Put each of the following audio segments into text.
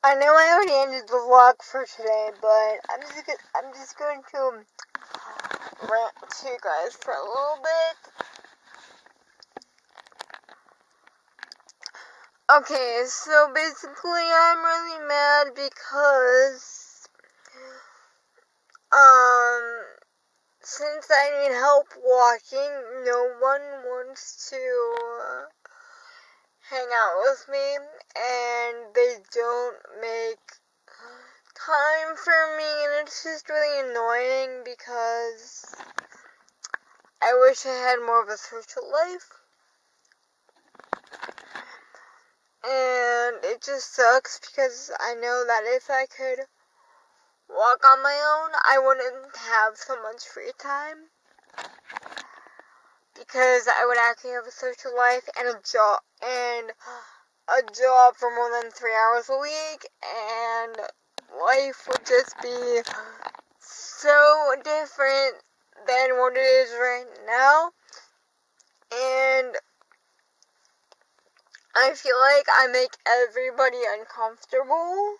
I know I already ended the vlog for today, but I'm just going to rant to you guys for a little bit. Okay, so basically I'm really mad because since I need help walking, no one wants to hang out with me, and they don't make time for me, and it's just really annoying because I wish I had more of a social life, and it just sucks because I know that if I could walk on my own, I wouldn't have so much free time, because I would actually have a social life and a job for more than 3 hours a week, and life would just be so different than what it is right now. And I feel like I make everybody uncomfortable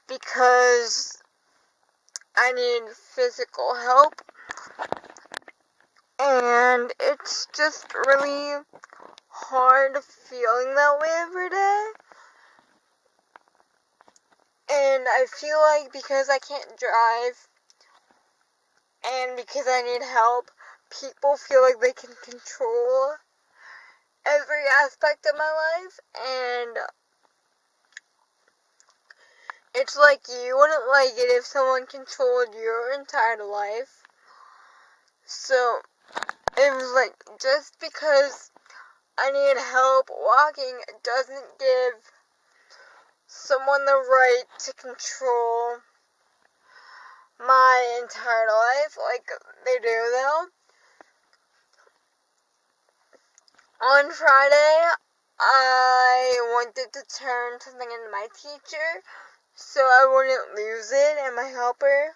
because I need physical help, and it's just really hard feeling that way every day. And I feel like because I can't drive and because I need help, people feel like they can control every aspect of my life, and it's like you wouldn't like it if someone controlled your entire life. So it was like, just because I need help walking doesn't give someone the right to control my entire life like they do though. On Friday, I wanted to turn something into my teacher so I wouldn't lose it, and my helper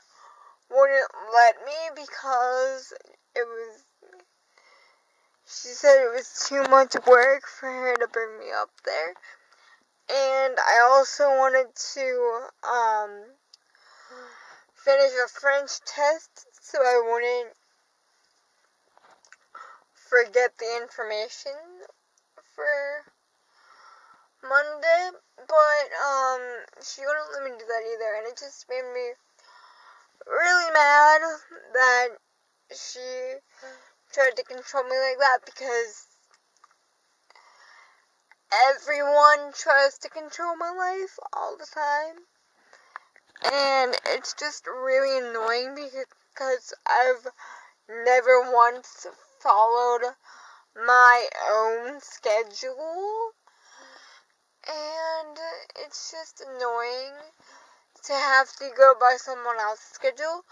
wouldn't let me because she said it was too much work for her to bring me up there. And I also wanted to finish a French test so I wouldn't forget the information for Monday, but she wouldn't let me do that either, and it just made me really mad that she tried to control me like that, because everyone tries to control my life all the time, and it's just really annoying because I've never once followed my own schedule, and it's just annoying to have to go by someone else's schedule.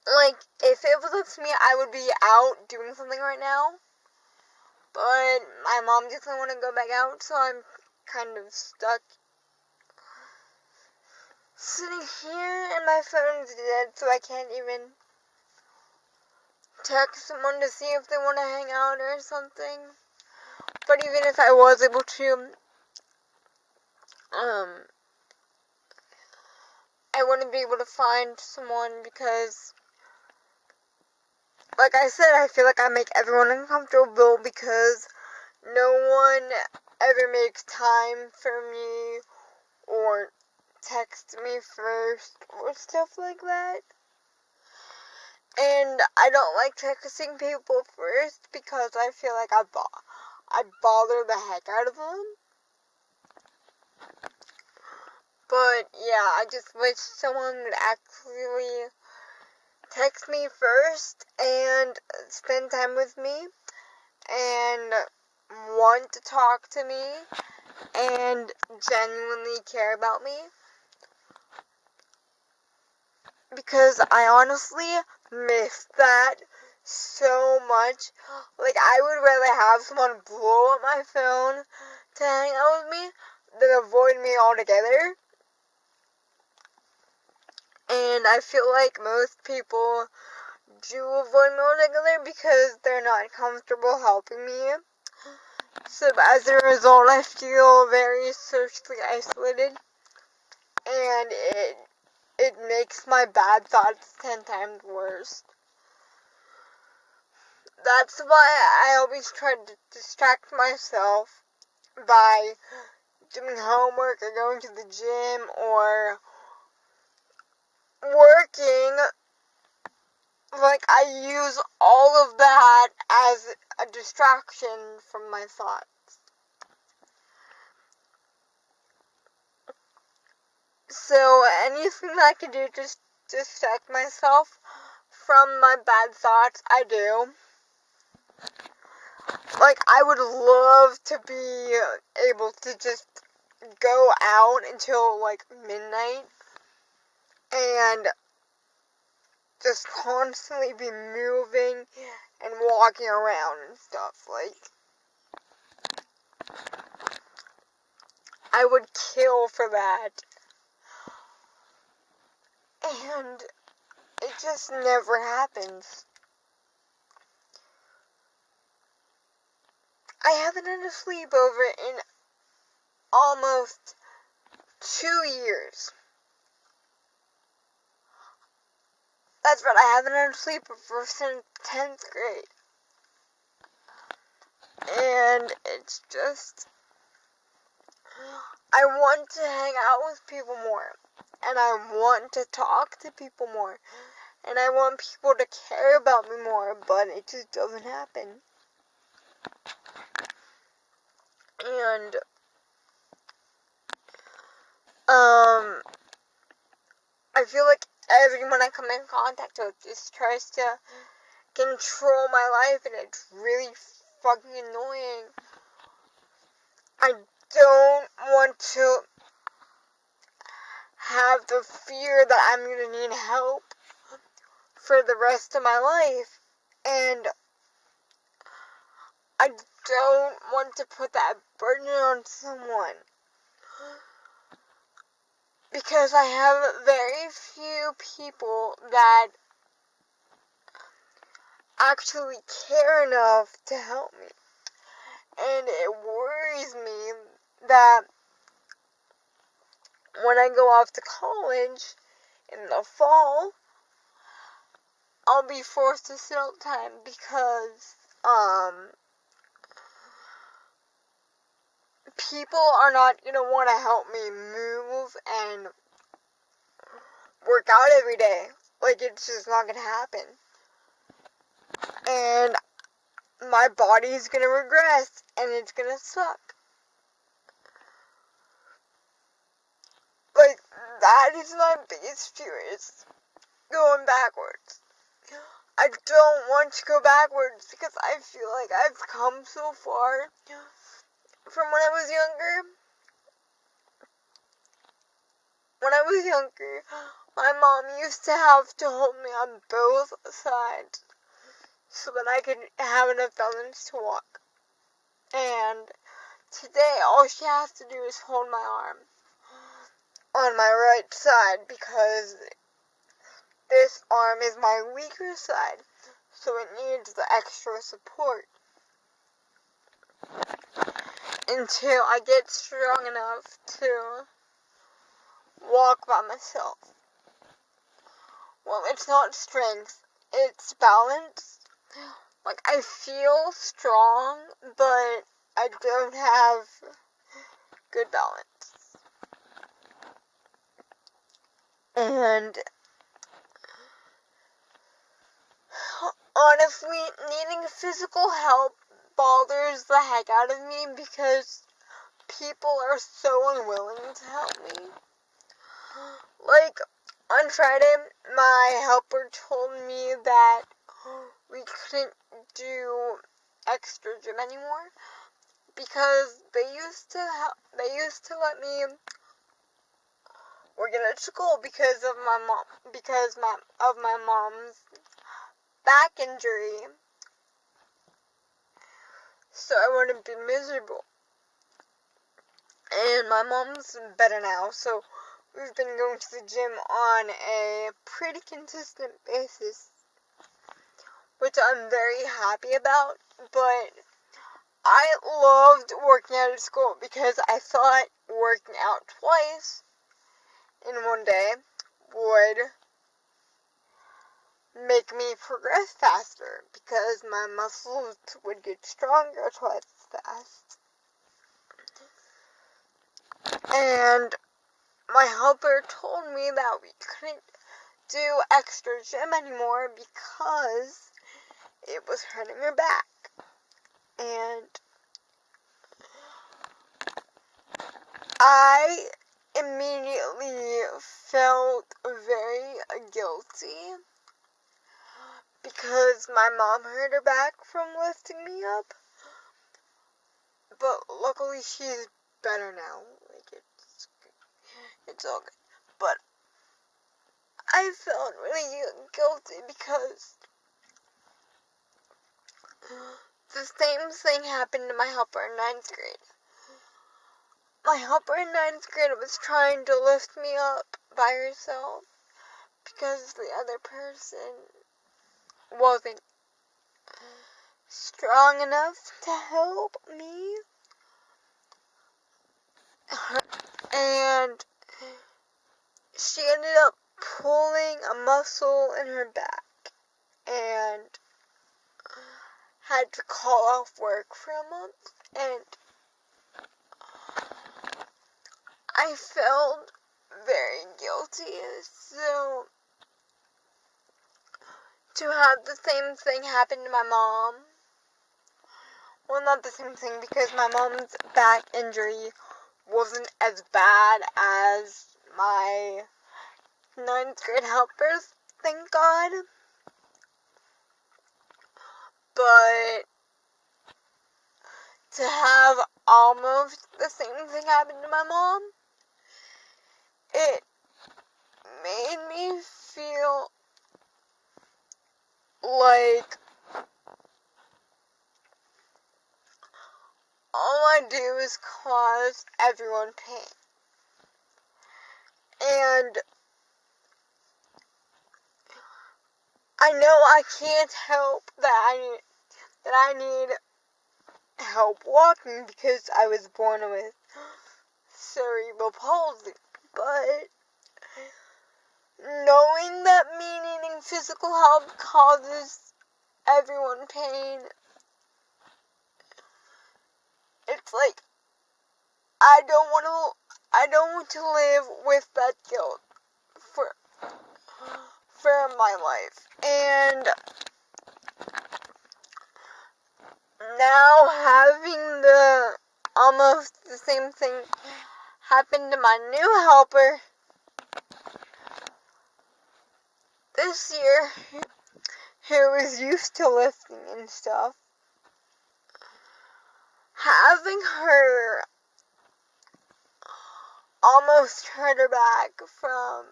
Like, if it was up to me, I would be out doing something right now, but my mom doesn't want to go back out, so I'm kind of stuck sitting here, and my phone's dead, so I can't even text someone to see if they want to hang out or something. But even if I was able to, I wouldn't be able to find someone because, like I said, I feel like I make everyone uncomfortable because no one ever makes time for me or texts me first or stuff like that. And I don't like texting people first because I feel like I bother the heck out of them. But yeah, I just wish someone would actually text me first and spend time with me and want to talk to me and genuinely care about me. Because I honestly miss that so much. Like, I would rather have someone blow up my phone to hang out with me than avoid me altogether. And I feel like most people do avoid my regular because they're not comfortable helping me. So as a result, I feel very socially isolated, and it makes my bad thoughts 10 times worse. That's why I always try to distract myself by doing homework or going to the gym or working. Like, I use all of that as a distraction from my thoughts. So anything I can do to distract myself from my bad thoughts, I do. Like, I would love to be able to just go out until, like, midnight and just constantly be moving and walking around and stuff. Like, I would kill for that. And it just never happens. I haven't had a sleepover in almost 2 years. That's right, I haven't had a sleepover since 10th grade. And it's just, I want to hang out with people more. And I want to talk to people more. And I want people to care about me more, but it just doesn't happen. And, I feel like everyone I come in contact with just tries to control my life, and it's really fucking annoying. I don't want to have the fear that I'm gonna need help for the rest of my life, and I don't want to put that burden on someone, because I have very few people that actually care enough to help me, and it worries me that when I go off to college in the fall, I'll be forced to sit all the time because, people are not gonna want to help me move and work out every day. Like, it's just not gonna happen. And my body's gonna regress, and it's gonna suck. Like, that is my biggest fear, is going backwards. I don't want to go backwards because I feel like I've come so far from when I was younger. When I was younger, my mom used to have to hold me on both sides so that I could have enough balance to walk. And today, all she has to do is hold my arm on my right side because this arm is my weaker side, so it needs the extra support until I get strong enough to walk by myself. Well, it's not strength, it's balance. Like, I feel strong, but I don't have good balance. And honestly, needing physical help bothers the heck out of me because people are so unwilling to help me. Like, on Friday, my helper told me that we couldn't do extra gym anymore because they used to let me work at school because of my mom's back injury. So I wouldn't be miserable. And my mom's better now, so we've been going to the gym on a pretty consistent basis. which I'm very happy about, but I loved working out at school because I thought working out twice in one day would make me progress faster because my muscles would get stronger twice as fast. And my helper told me that we couldn't do extra gym anymore because it was hurting her back. And I immediately felt very guilty because my mom hurt her back from lifting me up. But luckily she's better now. Like, it's all good. But I felt really guilty because the same thing happened to my helper in 9th grade. My helper in 9th grade was trying to lift me up by herself because the other person wasn't strong enough to help me. And she ended up pulling a muscle in her back and had to call off work for a month. And I felt very guilty. So to have the same thing happen to my mom, well, not the same thing because my mom's back injury wasn't as bad as my 9th grade helpers, thank God. But to have almost the same thing happen to my mom, it made me feel like all I do is cause everyone pain. And I know I can't help that I need help walking because I was born with cerebral palsy. But knowing that me needing physical help causes everyone pain, it's like I don't want to live with that guilt for my life. And now having almost the same thing happen to my new helper this year, who is used to lifting and stuff, having her almost hurt her back from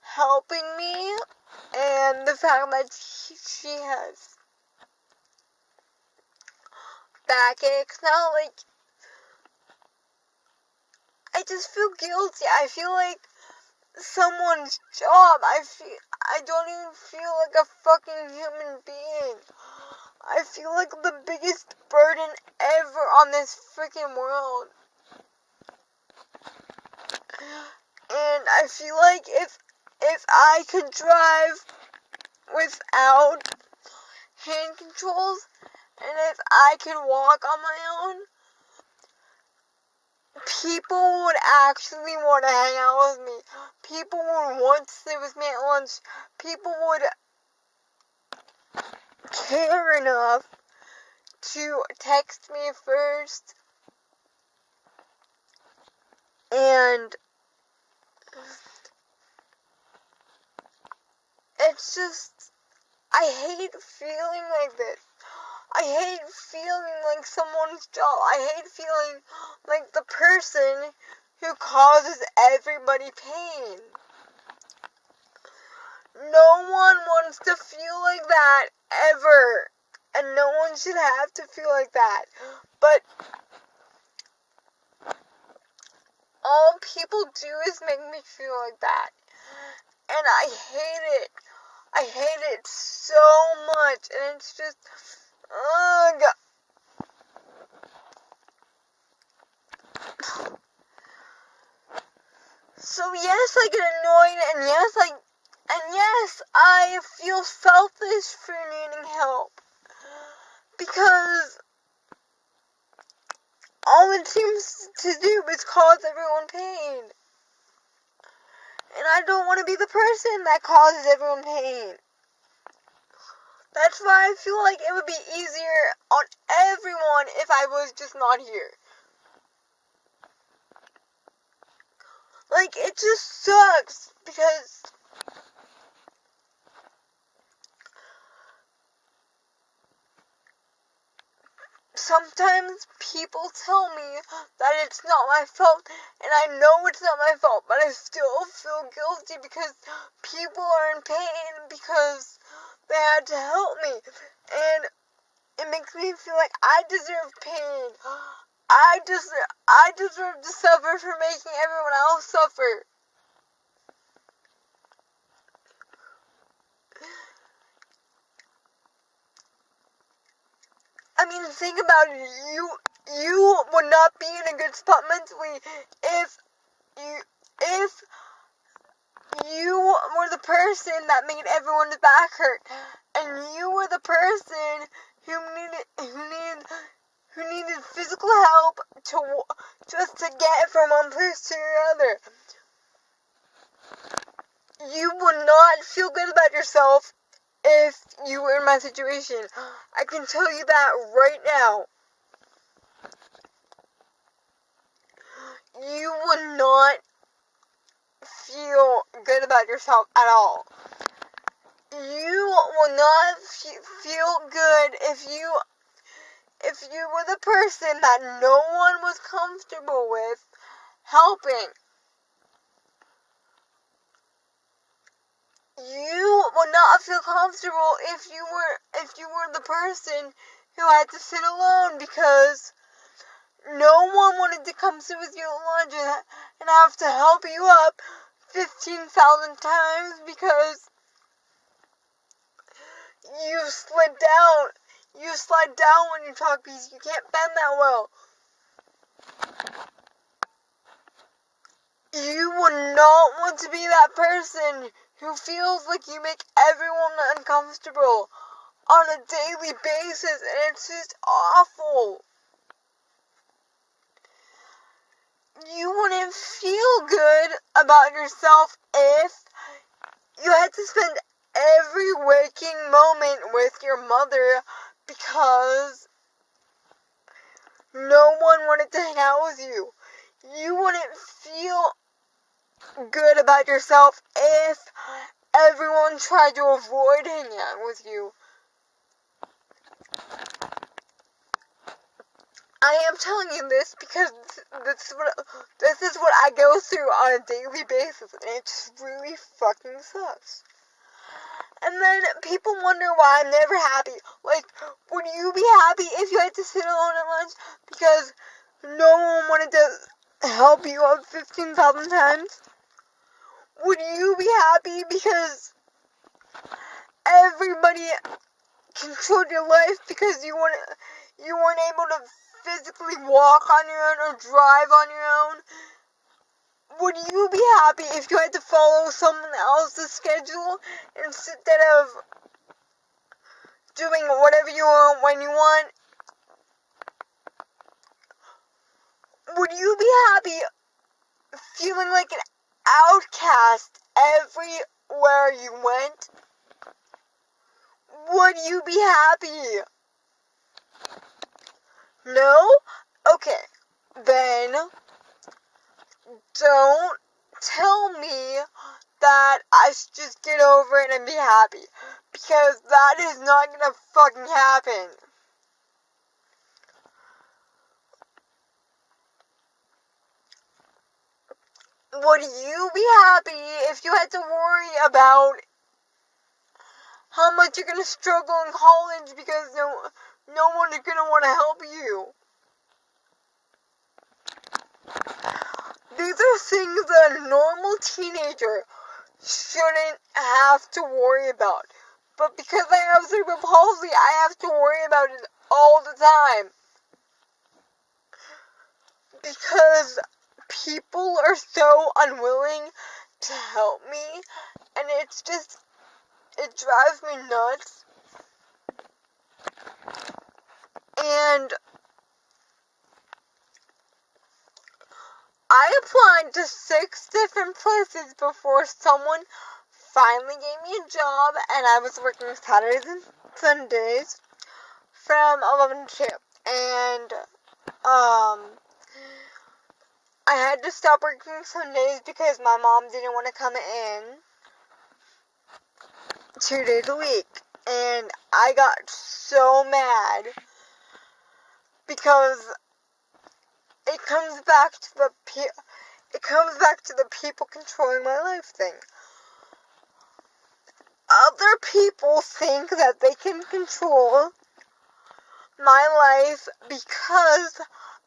helping me, and the fact that she has backaches now, like, I just feel guilty. I feel like someone's job. I don't even feel like a fucking human being. I feel like the biggest burden ever on this freaking world. And I feel like if I could drive without hand controls, and if I could walk on my own, people would actually want to hang out with me. People would want to sit with me at lunch. People would care enough to text me first. And it's just, I hate feeling like this. I hate feeling like someone's job. I hate feeling like the person who causes everybody pain. No one wants to feel like that ever. And no one should have to feel like that. But all people do is make me feel like that. And I hate it. I hate it so much, and it's just, oh god. So yes, I get annoyed, and yes, I feel selfish for needing help, because all it seems to do is cause everyone pain. And I don't want to be the person that causes everyone pain. That's why I feel like it would be easier on everyone if I was just not here. Like, it just sucks, because sometimes people tell me that it's not my fault, and I know it's not my fault, but I still feel guilty because people are in pain because they had to help me, and it makes me feel like I deserve pain. I deserve to suffer for making everyone else suffer. I mean, think about it. You would not be in a good spot mentally if you were the person that made everyone's back hurt, and you were the person who needed physical help just to get from one place to another. You would not feel good about yourself if you were in my situation. I can tell you that right now. You would not feel good about yourself at all. You will not feel good if you were the person that no one was comfortable with helping. You would not feel comfortable if you were the person who had to sit alone because no one wanted to come sit with you at lunch and have to help you up 15,000 times because you slid down. You slide down when you talk because you can't bend that well. You would not want to be that person who feels like you make everyone uncomfortable on a daily basis, and it's just awful. You wouldn't feel good about yourself if you had to spend every waking moment with your mother because no one wanted to hang out with you. You wouldn't feel good about yourself if everyone tried to avoid hanging out with you. I am telling you this because this is what I go through on a daily basis, and it just really fucking sucks. And then people wonder why I'm never happy. Like, would you be happy if you had to sit alone at lunch because no one wanted to help you up 15,000 times? Would you be happy because everybody controlled your life because you weren't able to physically walk on your own or drive on your own? Would you be happy if you had to follow someone else's schedule instead of doing whatever you want when you want? Would you be happy feeling like an outcast everywhere you went? Would you be happy? No? Okay. Then don't tell me that I should just get over it and be happy, because that is not gonna fucking happen. Would you be happy if you had to worry about how much you're gonna struggle in college because no one is gonna want to help you? These are things that a normal teenager shouldn't have to worry about. But because I have cerebral palsy, I have to worry about it all the time. Because people are so unwilling to help me, and it drives me nuts. And I applied to 6 different places before someone finally gave me a job, and I was working Saturdays and Sundays from 11 to 2. And, I had to stop working Sundays because my mom didn't want to come in 2 days a week. And I got so mad because it comes back to the people controlling my life thing. Other people think that they can control my life because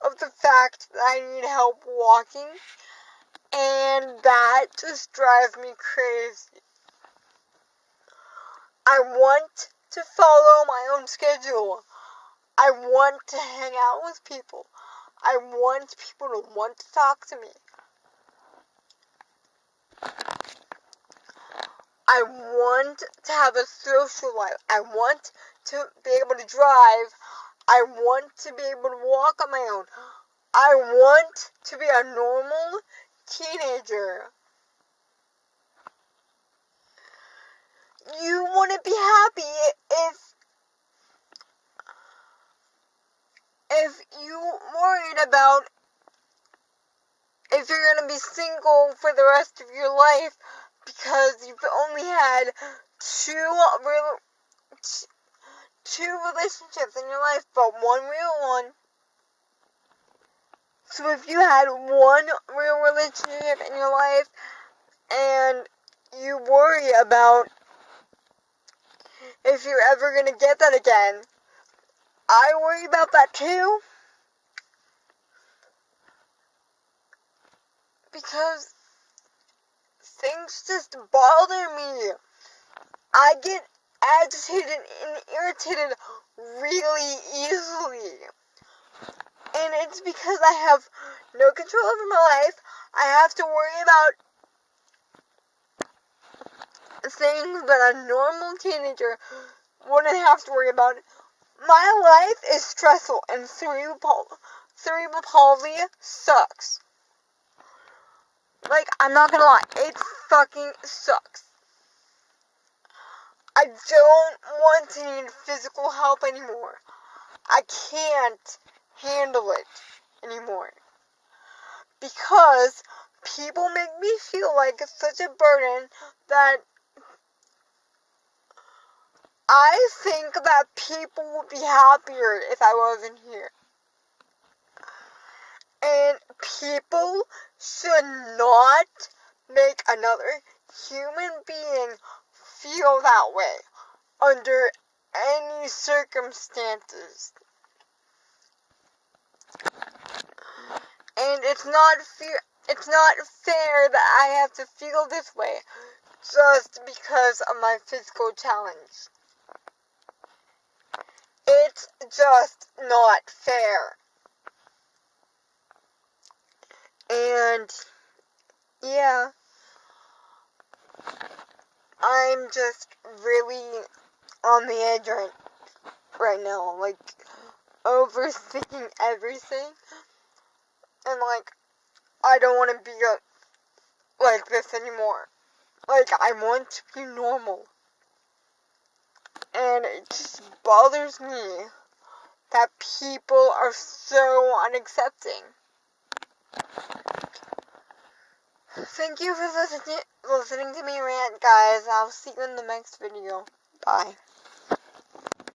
of the fact that I need help walking, and that just drives me crazy. I want to follow my own schedule. I want to hang out with people. I want people to want to talk to me. I want to have a social life. I want to be able to drive. I want to be able to walk on my own. I want to be a normal teenager. You want to be happy if you worried about if you're going to be single for the rest of your life because you've only had two relationships in your life, but one real one. So if you had one real relationship in your life and you worry about if you're ever going to get that again, I worry about that too. Because things just bother me. I get agitated and irritated really easily. And it's because I have no control over my life. I have to worry about things that a normal teenager wouldn't have to worry about. My life is stressful, and cerebral palsy sucks. Like, I'm not gonna lie, it fucking sucks. I don't want to need physical help anymore. I can't handle it anymore. Because people make me feel like it's such a burden that I think that people would be happier if I wasn't here. And people should not make another human being feel that way under any circumstances. And it's not fair that I have to feel this way just because of my physical challenge. It's just not fair. And yeah, I'm just really on the edge right now, like overthinking everything, and like I don't want to be like this anymore. Like, I want to be normal, and it just bothers me that people are so unaccepting. Thank you for listening to me rant, guys. I'll see you in the next video. Bye.